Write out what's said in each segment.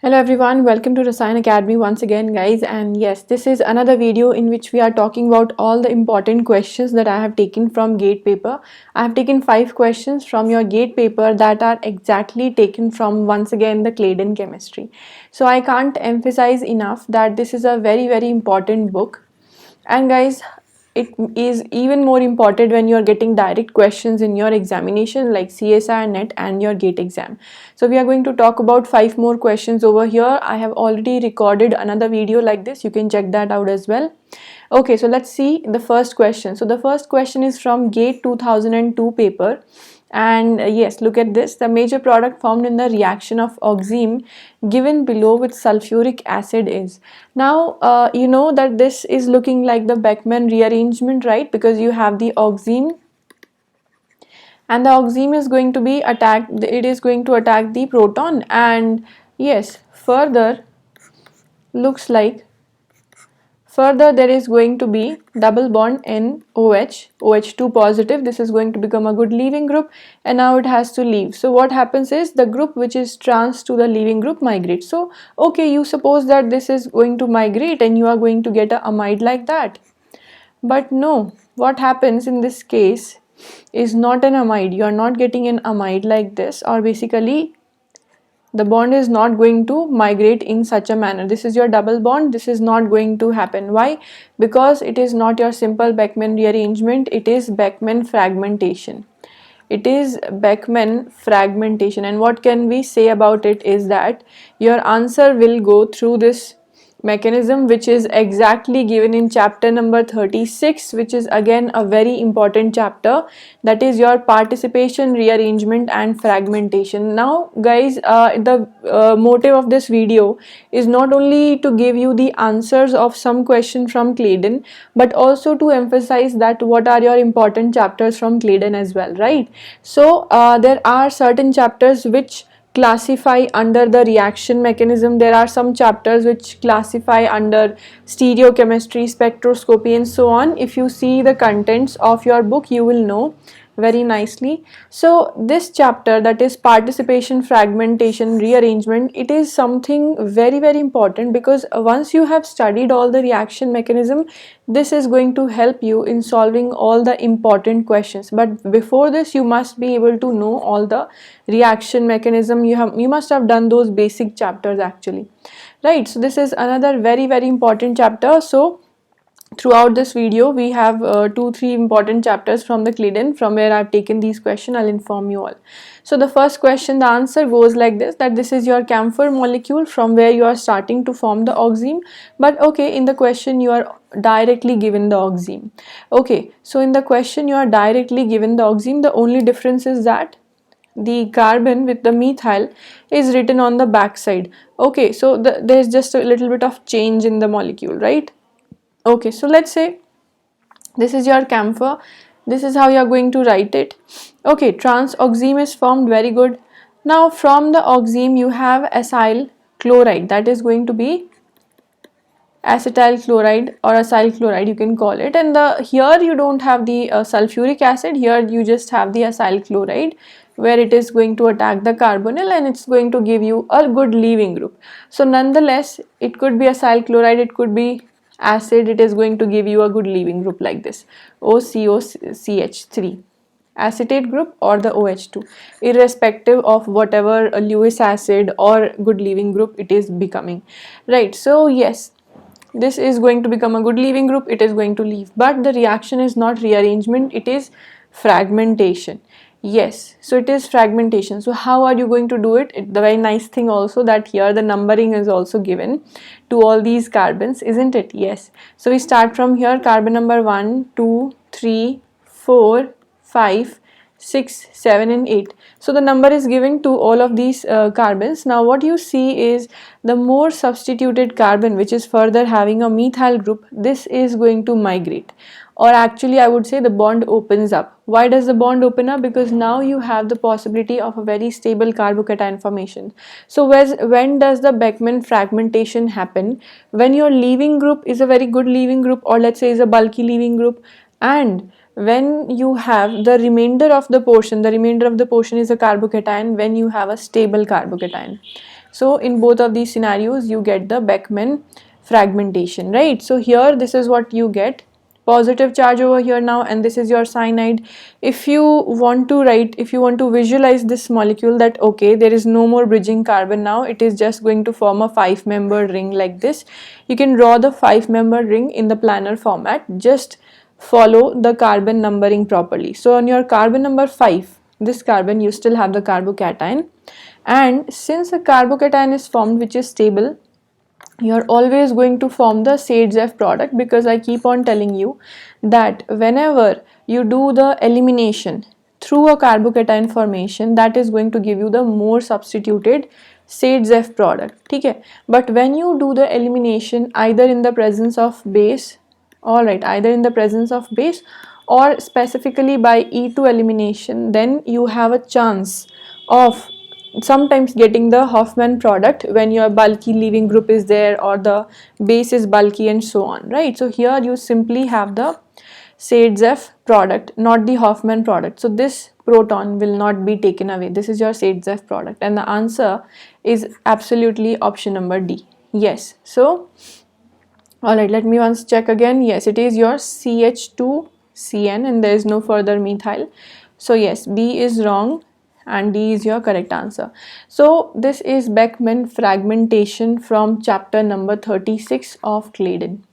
Hello everyone, welcome to Rasayan Academy once again guys, and yes, this is another video in which we are talking about all the important questions that I have taken from GATE paper. I have taken 5 questions from your GATE paper that are exactly taken from once again the Claydon chemistry. So I can't emphasize enough that this is a very important book, and guys, it is even more important when you are getting direct questions in your examination like CSIR net and your GATE exam. So we are going to talk about 5 more questions over here. I have already recorded another video like this, you can check that out as well. Okay, so let's see the first question. So the first question is from GATE 2002 paper, and yes, look at this. The major product formed in the reaction of oxime given below with sulfuric acid is. Now you know that this is looking like the Beckmann rearrangement, right? Because you have the oxime, and the oxime is going to be attacked, it is going to attack the proton, and yes, further looks like further there is going to be double bond NOH, OH2 positive. This is going to become a good leaving group, and now it has to leave. So what happens is the group which is trans to the leaving group migrates. So okay, you suppose that this is going to migrate and you are going to get a amide like that. But no, what happens in this case is not an amide. You are not getting an amide like this, or basically the bond is not going to migrate in such a manner. This is your double bond, this is not going to happen. Why? Because it is not your simple Beckmann rearrangement, it is Beckmann fragmentation. It is Beckmann fragmentation, and what can we say about it is that your answer will go through this mechanism which is exactly given in chapter number 36, which is again a very important chapter, that is your participation, rearrangement and fragmentation. Now guys, the motive of this video is not only to give you the answers of some question from Claydon, but also to emphasize that what are your important chapters from Claydon as well, right? So there are certain chapters which classify under the reaction mechanism. There are some chapters which classify under stereochemistry, spectroscopy and so on. If you see the contents of your book, you will know very nicely. So this chapter, that is participation, fragmentation, rearrangement, it is something very important, because once you have studied all the reaction mechanism, this is going to help you in solving all the important questions. But before this, you must be able to know all the reaction mechanism. You must have done those basic chapters actually, right? So this is another very important chapter. So throughout this video we have 2-3 important chapters from the Claydon from where I've taken these questions. I'll inform you all. So the first question, the answer goes like this, that this is your camphor molecule from where you are starting to form the oxime. But okay, in the question you are directly given the oxime. Okay, so in the question you are directly given the oxime. The only difference is that the carbon with the methyl is written on the back side. Okay, so there's just a little bit of change in the molecule, right? Okay, so let's say this is your camphor. This is how you are going to write it. Okay, trans oxime is formed, very good. Now from the oxime you have acyl chloride, that is going to be acetyl chloride or acyl chloride, you can call it. And here you don't have the sulfuric acid, here you just have the acyl chloride, where it is going to attack the carbonyl and it's going to give you a good leaving group. So nonetheless, it could be acyl chloride, it could be acid, it is going to give you a good leaving group like this, OCOCH3 acetate group or the OH2, irrespective of whatever Lewis acid or good leaving group it is becoming, right? So yes, this is going to become a good leaving group, it is going to leave. But the reaction is not rearrangement, it is fragmentation. Yes, so it is fragmentation. So how are you going to do it? The very nice thing also that here the numbering is also given to all these carbons, isn't it? Yes. So we start from here, carbon number 1, 2, 3, 4, 5, 6, 7 and 8. So the number is given to all of these carbons. Now what you see is the more substituted carbon which is further having a methyl group, this is going to migrate, or actually I would say the bond opens up. Why does the bond open up? Because now you have the possibility of a very stable carbocation formation. So when does the Beckmann fragmentation happen? When your leaving group is a very good leaving group, or let's say is a bulky leaving group, and when you have the remainder of the portion is a carbocation when you have a stable carbocation. So in both of these scenarios you get the Beckmann fragmentation, right? So here this is what you get, positive charge over here now, and this is your cyanide. If you want to write, if you want to visualize this molecule, that okay, there is no more bridging carbon now, it is just going to form a 5-membered ring like this, you can draw the 5-membered ring in the planar format. Just follow the carbon numbering properly. So on your carbon number 5, this carbon, you still have the carbocation, and since a carbocation is formed which is stable, you're always going to form the SAIDS-F product, because I keep on telling you that whenever you do the elimination through a carbocation formation, that is going to give you the more substituted SAIDS-F product. Okay? But when you do the elimination either in the presence of base, alright, either in the presence of base or specifically by E2 elimination, then you have a chance of sometimes getting the Hofmann product when your bulky leaving group is there or the base is bulky and so on, right? So here you simply have the SAIDS-F product, not the Hofmann product. So this proton will not be taken away. This is your SAIDS-F product, and the answer is absolutely option number D. Yes. So alright, let me once check again. Yes, it is your CH2CN and there is no further methyl. So yes, B is wrong and D is your correct answer. So this is Beckmann fragmentation from chapter number 36 of Claydon.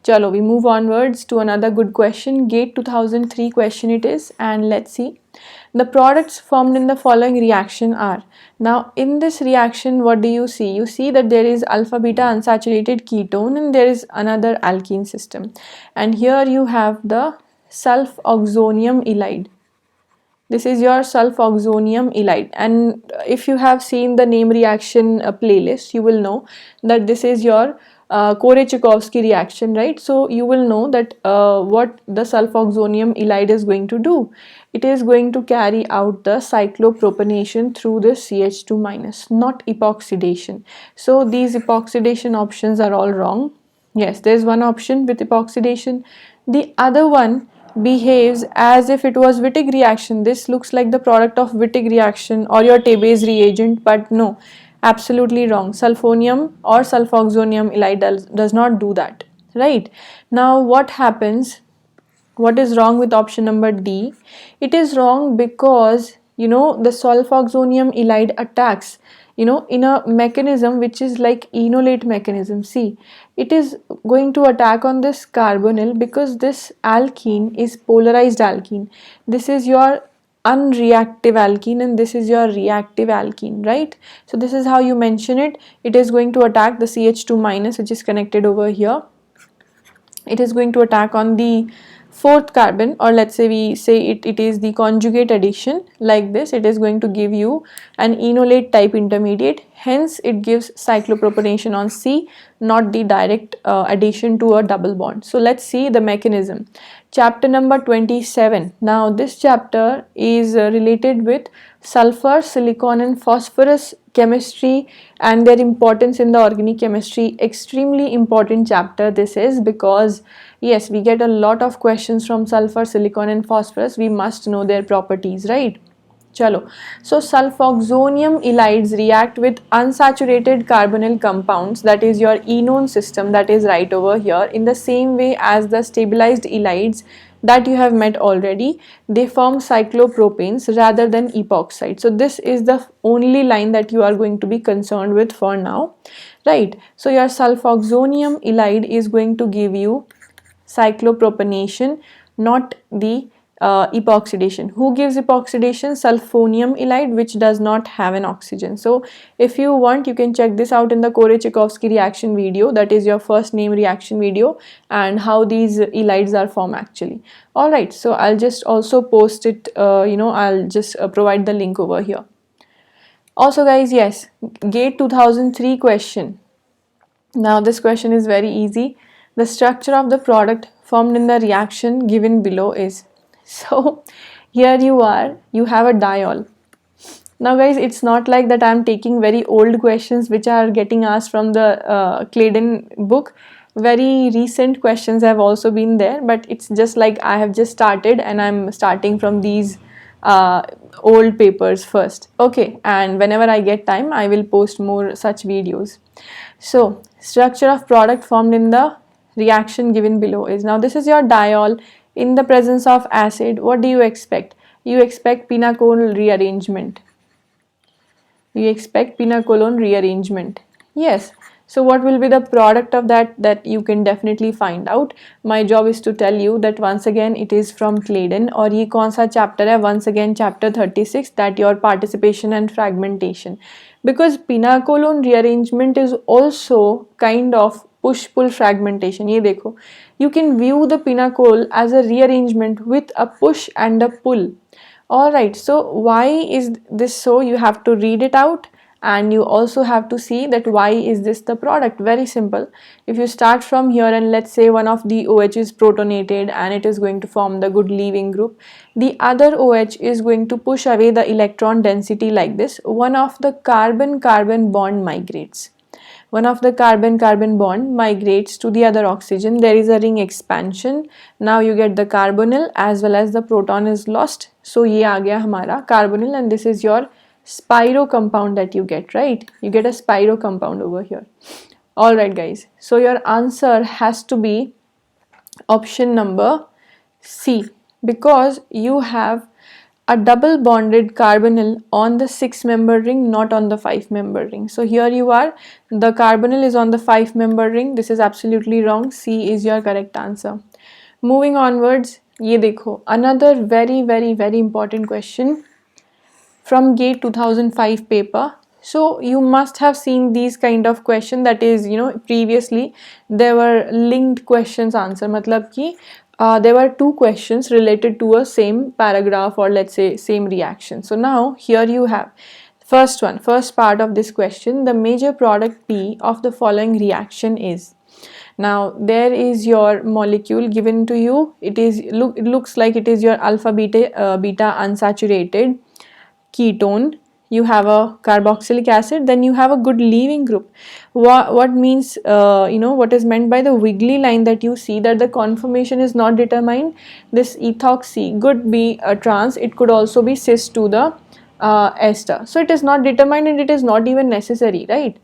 Chalo, we move onwards to another good question. GATE 2003 question it is, and let's see. The products formed in the following reaction are. Now in this reaction, what do you see? You see that there is alpha beta unsaturated ketone and there is another alkene system. And here you have the sulfoxonium ylide. This is your sulfoxonium ylide, and if you have seen the name reaction playlist, you will know that this is your Korey-Chukovsky reaction, right? So you will know that what the sulfoxonium ylide is going to do. It is going to carry out the cyclopropanation through the CH2 minus, not epoxidation. So these epoxidation options are all wrong. Yes, there's one option with epoxidation. The other one behaves as if it was Wittig reaction. This looks like the product of Wittig reaction or your Tebbe's reagent, but no, absolutely wrong. Sulfonium or sulfoxonium ylide does not do that, right? Now what happens? What is wrong with option number D? It is wrong because the sulfoxonium ylide attacks in a mechanism which is like enolate mechanism. See, it is going to attack on this carbonyl because this alkene is polarized alkene. This is your unreactive alkene and this is your reactive alkene, right? So this is how you mention it. It is going to attack the CH2 minus which is connected over here. It is going to attack on the fourth carbon, or let's say we say it is the conjugate addition like this. It is going to give you an enolate type intermediate, hence it gives cyclopropanation on C, not the direct addition to a double bond. So let's see the mechanism. Chapter number 27. Now this chapter is related with sulfur, silicon and phosphorus chemistry and their importance in the organic chemistry. Extremely important chapter this is, because yes, we get a lot of questions from sulfur, silicon and phosphorus. We must know their properties, right? Chalo. So sulfoxonium ylides react with unsaturated carbonyl compounds, that is your enone system, that is right over here, in the same way as the stabilized ylides that you have met already. They form cyclopropanes rather than epoxide. So this is the only line that you are going to be concerned with for now, right? So your sulfoxonium ylide is going to give you cyclopropanation, not the epoxidation. Who gives epoxidation? Sulfonium ylide, which does not have an oxygen. So if you want, you can check this out in the Korey-Chukovsky reaction video, that is your first name reaction video, and how these ylides are formed actually. Alright, so I'll just also post it, I'll just provide the link over here. Also guys, yes, GATE 2003 question. Now this question is very easy. The structure of the product formed in the reaction given below is. So here you have a diol. Now guys, it's not like that I'm taking very old questions which are getting asked from the Claydon book. Very recent questions have also been there, but it's just like I have just started and I'm starting from these uh, old papers first. Okay, and whenever I get time, I will post more such videos. So structure of product formed in the reaction given below is, now this is your diol in the presence of acid. What do you expect? You expect pinacolon rearrangement. You expect pinacolon rearrangement. Yes. So what will be the product of that you can definitely find out. My job is to tell you that once again it is from Claydon, और ये कौन सा chapter है? Once again chapter 36, that your participation and fragmentation. Because pinacolon rearrangement is also kind of push-pull fragmentation. ये देखो, you can view the pinacol as a rearrangement with a push and a pull. Alright, so why is this so? You have to read it out, and you also have to see that why is this the product. Very simple. If you start from here and let's say one of the OH is protonated and it is going to form the good leaving group, the other OH is going to push away the electron density like this. One of the carbon-carbon bond migrates. One of the carbon-carbon bond migrates to the other oxygen. There is a ring expansion. Now you get the carbonyl as well as the proton is lost. So ये आ गया हमारा carbonyl, and this is your spiro compound that you get, right? You get a spiro compound over here. Alright guys, so your answer has to be option number C, because you have a double bonded carbonyl on the 6-member ring, not on the 5-member ring. So here you are, the carbonyl is on the 5-member ring. This is absolutely wrong. C is your correct answer. Moving onwards, ये देखो, another very important question from GATE 2005 paper. So you must have seen these kind of question, that is, previously there were linked questions answer, matlab ki there were two questions related to a same paragraph, or let's say same reaction. So now here you have first part of this question, the major product P of the following reaction is. Now there is your molecule given to you. It looks like it is your alpha beta unsaturated ketone. You have a carboxylic acid, then you have a good leaving group. What means, what is meant by the wiggly line that you see, that the conformation is not determined. This ethoxy could be a trans, it could also be cis to the ester. So it is not determined and it is not even necessary, right?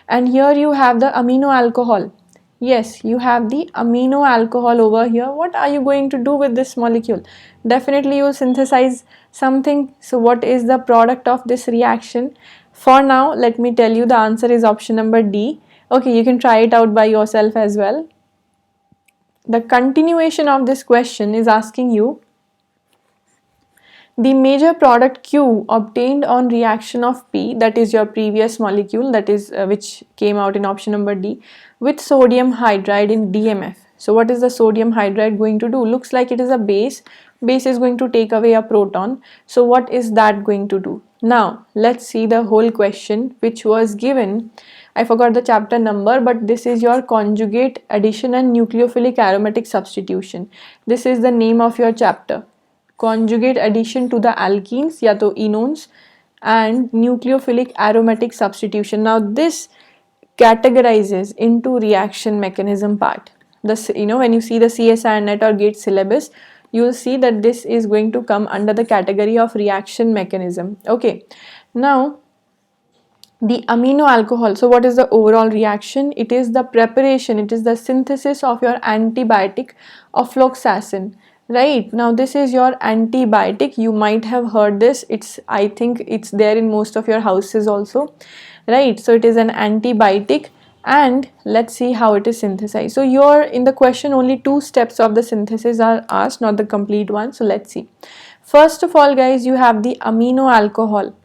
And here you have the amino alcohol. Yes, you have the amino alcohol over here. What are you going to do with this molecule? Definitely you will synthesize something. So what is the product of this reaction? For now, let me tell you, the answer is option number D. Okay, you can try it out by yourself as well. The continuation of this question is asking you, the major product Q obtained on reaction of P, that is your previous molecule, that is which came out in option number D, with sodium hydride in DMF. So what is the sodium hydride going to do? Looks like it is a base. Base is going to take away a proton. So what is that going to do? Now let's see the whole question which was given. I forgot the chapter number, but this is your conjugate addition and nucleophilic aromatic substitution. This is the name of your chapter. Conjugate addition to the alkenes या तो enones and nucleophilic aromatic substitution. Now this categorizes into reaction mechanism part. This, when you see the CSIR net or GATE syllabus, you will see that this is going to come under the category of reaction mechanism. Okay, now the amino alcohol. So what is the overall reaction? It is the preparation, it is the synthesis of your antibiotic ofloxacin. Right, now this is your antibiotic. You might have heard this. I think it's there in most of your houses also. Right, so it is an antibiotic, and let's see how it is synthesized. So in the question only 2 steps of the synthesis are asked, not the complete one. So let's see. First of all guys, you have the amino alcohol.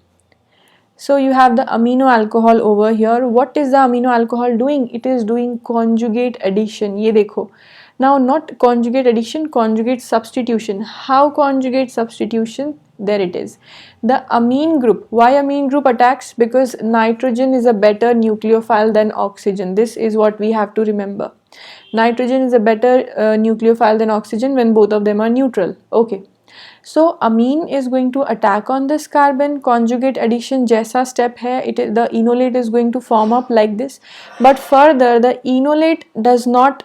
So you have the amino alcohol over here. What is the amino alcohol doing? It is doing conjugate addition. ये देखो. Now not conjugate addition, conjugate substitution. How conjugate substitution? There it is. The amine group. Why amine group attacks? Because nitrogen is a better nucleophile than oxygen. This is what we have to remember. Nitrogen is a better nucleophile than oxygen when both of them are neutral. Okay. So amine is going to attack on this carbon. Conjugate addition जैसा step है, the enolate is going to form up like this. But further, the enolate does not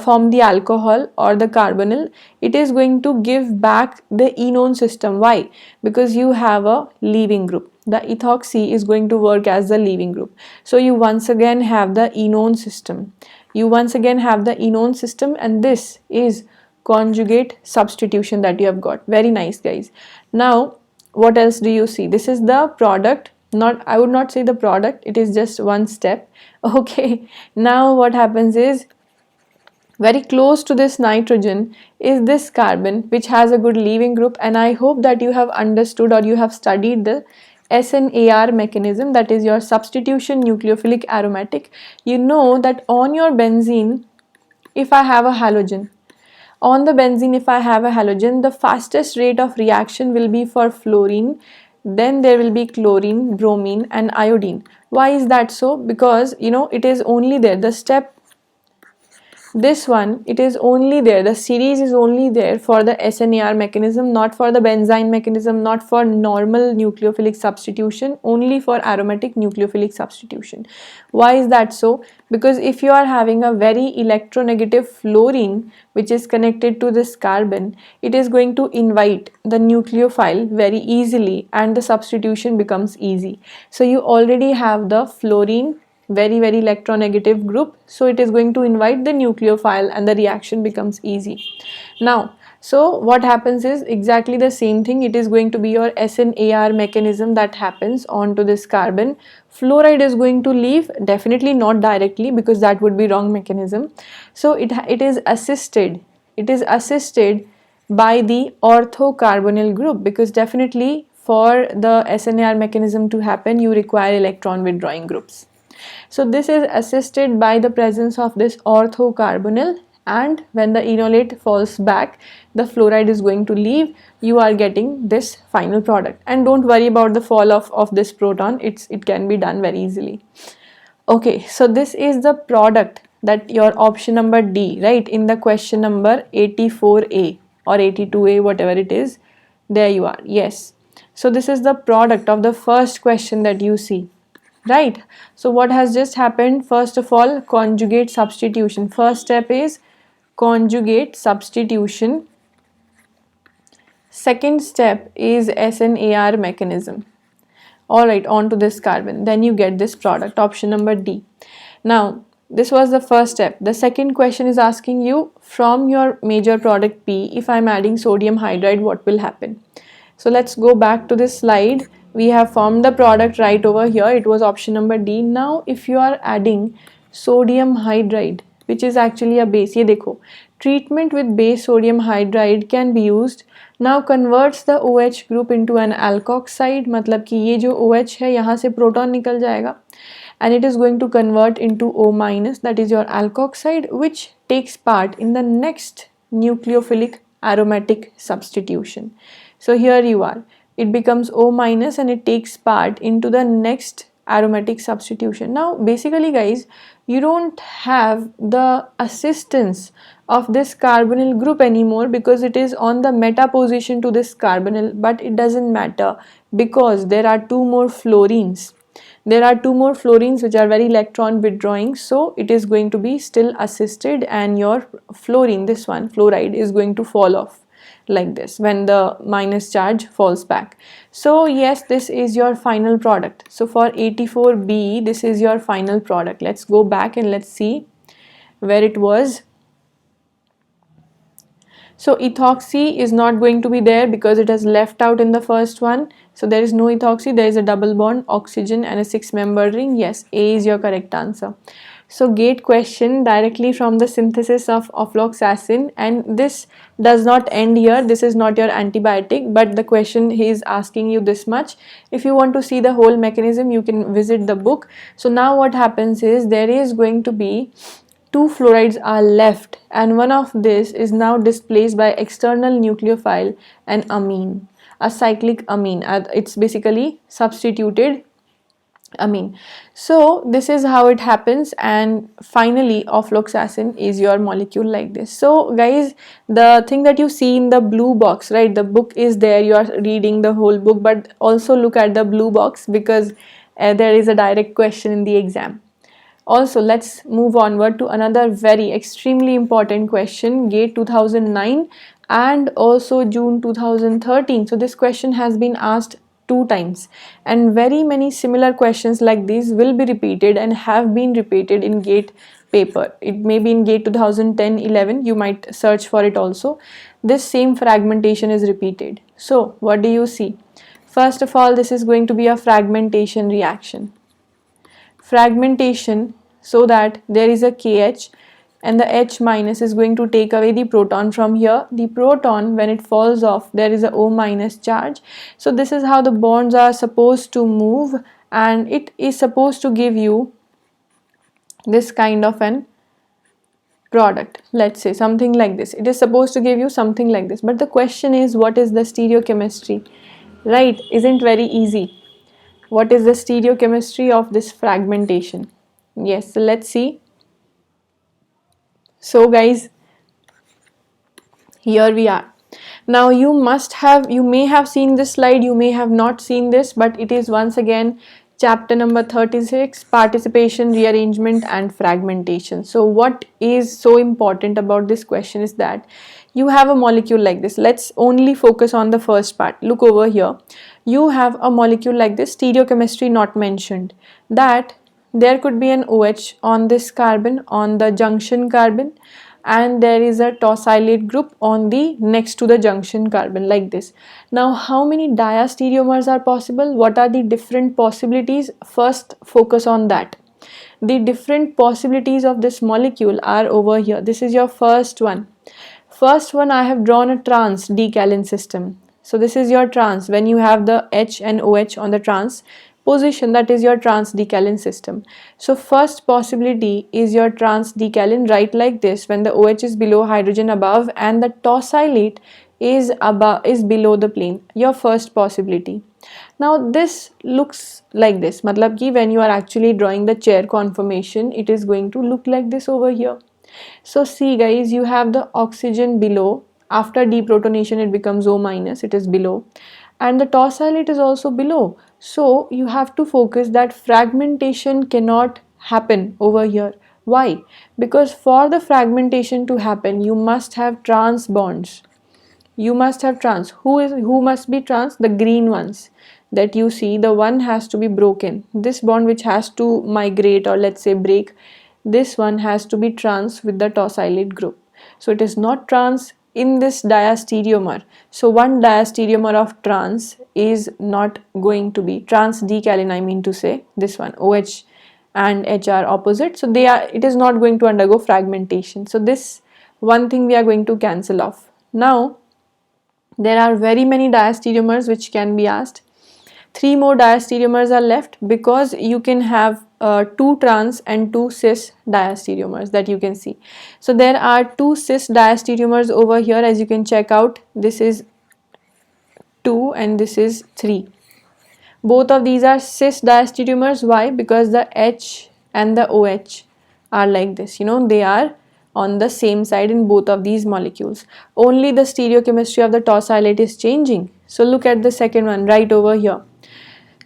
form the alcohol or the carbonyl. It is going to give back the enone system. Why? Because you have a leaving group. The ethoxy is going to work as the leaving group. So you once again have the enone system. You once again have the enone system, and this is conjugate substitution that you have got. Very nice, guys. Now what else do you see? This is the product. Not, I would not say the product, it is just one step. Okay, now what happens is, very close to this nitrogen is this carbon, which has a good leaving group, and I hope that you have understood or you have studied the SNAR mechanism, that is your substitution nucleophilic aromatic. You know that on your benzene, if I have a halogen, on the benzene, if I have a halogen, the fastest rate of reaction will be for fluorine, then there will be chlorine, bromine and iodine. Why is that so? Because it is only there, the step, this one, it is only there, the series is only there for the SNAR mechanism, not for the benzene mechanism, not for normal nucleophilic substitution, only for aromatic nucleophilic substitution. Why is that so? Because if you are having a very electronegative fluorine which is connected to this carbon, it is going to invite the nucleophile very easily and the substitution becomes easy. So you already have the fluorine, very electronegative group, so it is going to invite the nucleophile and the reaction becomes easy. Now, so what happens is exactly the same thing. It is going to be your SNAR mechanism that happens onto this carbon. Fluoride is going to leave, definitely not directly, because that would be wrong mechanism. So it is assisted by the orthocarbonyl group, because definitely for the SNAR mechanism to happen, you require electron withdrawing groups. So this is assisted by the presence of this orthocarbonyl, and when the enolate falls back, the fluoride is going to leave. You are getting this final product, and don't worry about the fall off of this proton. It can be done very easily. Okay, so this is the product that your option number D, right, in the question number 84A or 82A, whatever it is, there you are. Yes, so this is the product of the first question that you see. Right, so what has just happened? First of all, conjugate substitution. First step is conjugate substitution. Second step is SNAR mechanism. Alright, on to this carbon, then you get this product, option number D. Now this was the first step. The second question is asking you, from your major product P, if I am adding sodium hydride, what will happen? So let's go back to this slide. We have formed the product right over here. It was option number D. Now if you are adding sodium hydride, which is actually a base, ये देखो, treatment with base sodium hydride can be used. Now converts the OH group into an alkoxide, मतलब कि ये जो OH है यहाँ से proton निकल जाएगा, and it is going to convert into O minus, that is your alkoxide, which takes part in the next nucleophilic aromatic substitution. So here you are, it becomes O minus and it takes part into the next aromatic substitution. Now basically guys, you don't have the assistance of this carbonyl group anymore because it is on the meta position to this carbonyl, but it doesn't matter because there are two more fluorines. There are two more fluorines which are very electron withdrawing, so it is going to be still assisted, and your fluorine, this one, fluoride, is going to fall off like this when the minus charge falls back. So yes, this is your final product. So for 84B, this is your final product. Let's go back and let's see where it was. So ethoxy is not going to be there because it has left out in the first one. So there is no ethoxy, there is a double bond, oxygen and a 6-membered ring. Yes, A is your correct answer. So gate question directly from the synthesis of ofloxacin, and this does not end here. This is not your antibiotic, but the question he is asking you this much. If you want to see the whole mechanism, you can visit the book. So now what happens is there is going to be two fluorides are left, and one of this is now displaced by external nucleophile and amine, a cyclic amine. It's basically substituted amine. So this is how it happens, and finally ofloxacin is your molecule like this. So guys, the thing that you see in the blue box, right, the book is there, you are reading the whole book, but also look at the blue box because there is a direct question in the exam. Also, let's move onward to another very extremely important question, GATE 2009 and also June 2013. So this question has been asked two times, and very many similar questions like these will be repeated and have been repeated in GATE paper. It may be in GATE 2010-11, you might search for it also. This same fragmentation is repeated. So what do you see? First of all, this is going to be a fragmentation reaction. Fragmentation, so that there is a KH and the H minus is going to take away the proton from here. The proton, when it falls off, there is a O minus charge. So this is how the bonds are supposed to move, and it is supposed to give you this kind of an product. Let's say something like this. It is supposed to give you something like this, but the question is, what is the stereochemistry? Right, isn't very easy. What is the stereochemistry of this fragmentation? Yes, so let's see. So guys, here we are. Now you may have seen this slide, you may have not seen this, but it is once again chapter number 36, participation, rearrangement and fragmentation. So what is so important about this question is that you have a molecule like this. Let's only focus on the first part. Look over here. You have a molecule like this, stereochemistry not mentioned, that there could be an OH on this carbon, on the junction carbon, and there is a tosylate group on the next to the junction carbon like this. Now how many diastereomers are possible? What are the different possibilities? First focus on that. The different possibilities of this molecule are over here. This is your first one. First one, I have drawn a trans decalin system. So this is your trans. When you have the H and OH on the trans position, that is your trans decalin system. So first possibility is your trans decalin, right, like this, when the OH is below, hydrogen above, and the tosylate is below the plane. Your first possibility. Now this looks like this. Matlab ki when you are actually drawing the chair conformation, it is going to look like this over here. So see guys, you have the oxygen below. After deprotonation it becomes O minus, it is below, and the tosylate is also below. So you have to focus that fragmentation cannot happen over here. Why? Because for the fragmentation to happen, you must have trans bonds. You must have trans. Who must be trans? The green ones that you see, the one has to be broken. This bond which has to migrate, or let's say break, this one has to be trans with the tosylate group. So it is not trans in this diastereomer. So one diastereomer of trans is not going to be trans decalin, I mean to say this one, OH and H are opposite, so it is not going to undergo fragmentation. So this one thing we are going to cancel off. Now there are very many diastereomers which can be asked. 3 more diastereomers are left, because you can have 2 trans and 2 cis diastereomers that you can see. So there are 2 cis diastereomers over here, as you can check out. This is 2 and this is 3. Both of these are cis diastereomers. Why? Because the H and the OH are like this, they are on the same side in both of these molecules. Only the stereochemistry of the tosylate is changing. So look at the second one right over here.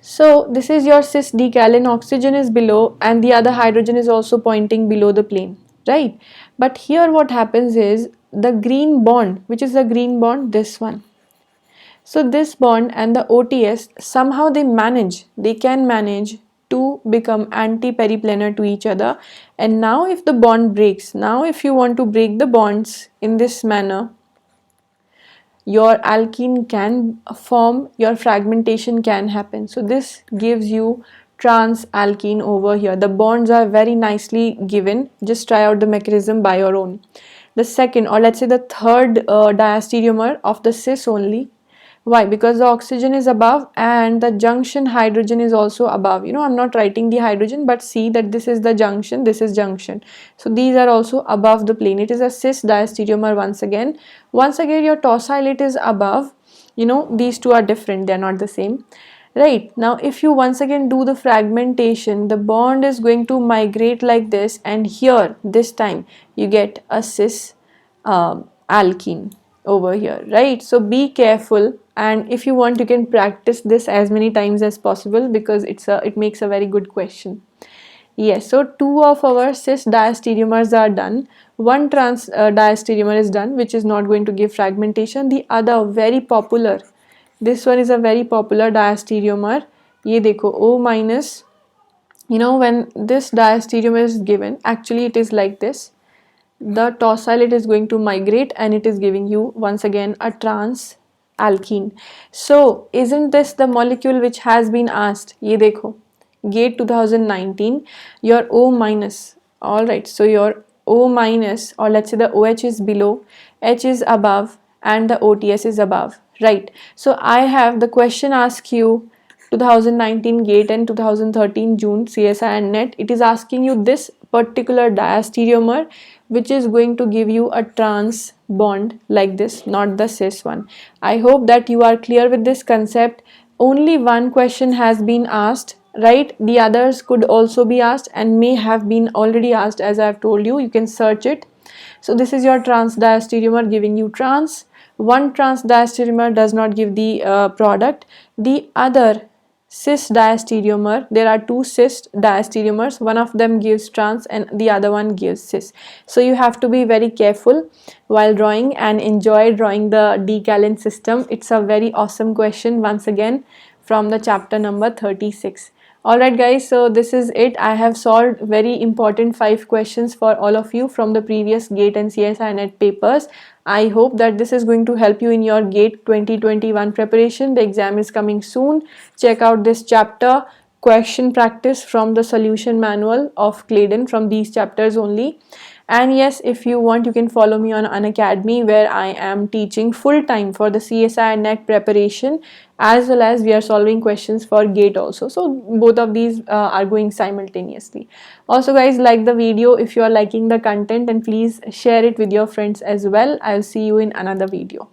So this is your cis decalin, oxygen is below and the other hydrogen is also pointing below the plane, right? But here what happens is the green bond, which is the green bond, this one. So this bond and the OTS, somehow they can manage to become anti-periplanar to each other. And now if the bond breaks, now if you want to break the bonds in this manner, your alkene can form, your fragmentation can happen. So this gives you trans alkene over here. The bonds are very nicely given. Just try out the mechanism by your own. The second, or let's say the third diastereomer of the cis only. Why? Because the oxygen is above and the junction hydrogen is also above. I'm not writing the hydrogen, but see that this is the junction, this is junction. So these are also above the plane. It is a cis diastereomer once again. Once again, your tosylate is above. These two are different, they are not the same. Right, now if you once again do the fragmentation, the bond is going to migrate like this, and here this time you get a cis alkene over here, right? So be careful, and if you want you can practice this as many times as possible because it makes a very good question. Yes, so two of our cis diastereomers are done. One trans diastereomer is done, which is not going to give fragmentation. The other very popular, this one is a very popular diastereomer. ये देखो O minus. You know, when this diastereomer is given, actually it is like this. The tosyl it is going to migrate and it is giving you once again a trans alkene. So isn't this the molecule which has been asked? ये देखो, GATE 2019, your O minus. Alright, so your O minus, or let's say the OH is below, H is above, and the OTS is above. Right. So I have the question ask you 2019 GATE and 2013 June CSI and NET. It is asking you this particular diastereomer which is going to give you a trans bond like this, not the cis one. I hope that you are clear with this concept. Only one question has been asked, right? The others could also be asked and may have been already asked, as I have told you. You can search it. So this is your trans diastereomer giving you trans. One trans diastereomer does not give the product. The other cis diastereomer, there are two cis diastereomers, one of them gives trans and the other one gives cis. So you have to be very careful while drawing and enjoy drawing the decalin system. It's a very awesome question once again from the chapter number 36. Alright guys, so this is it. I have solved very important 5 questions for all of you from the previous GATE and CSI NET papers. I hope that this is going to help you in your GATE 2021 preparation. The exam is coming soon. Check out this chapter, question practice from the solution manual of Claydon, from these chapters only. And yes, if you want, you can follow me on Unacademy, where I am teaching full time for the CSI and NET preparation, as well as we are solving questions for GATE also. So both of these are going simultaneously. Also guys, like the video if you are liking the content, and please share it with your friends as well. I'll see you in another video.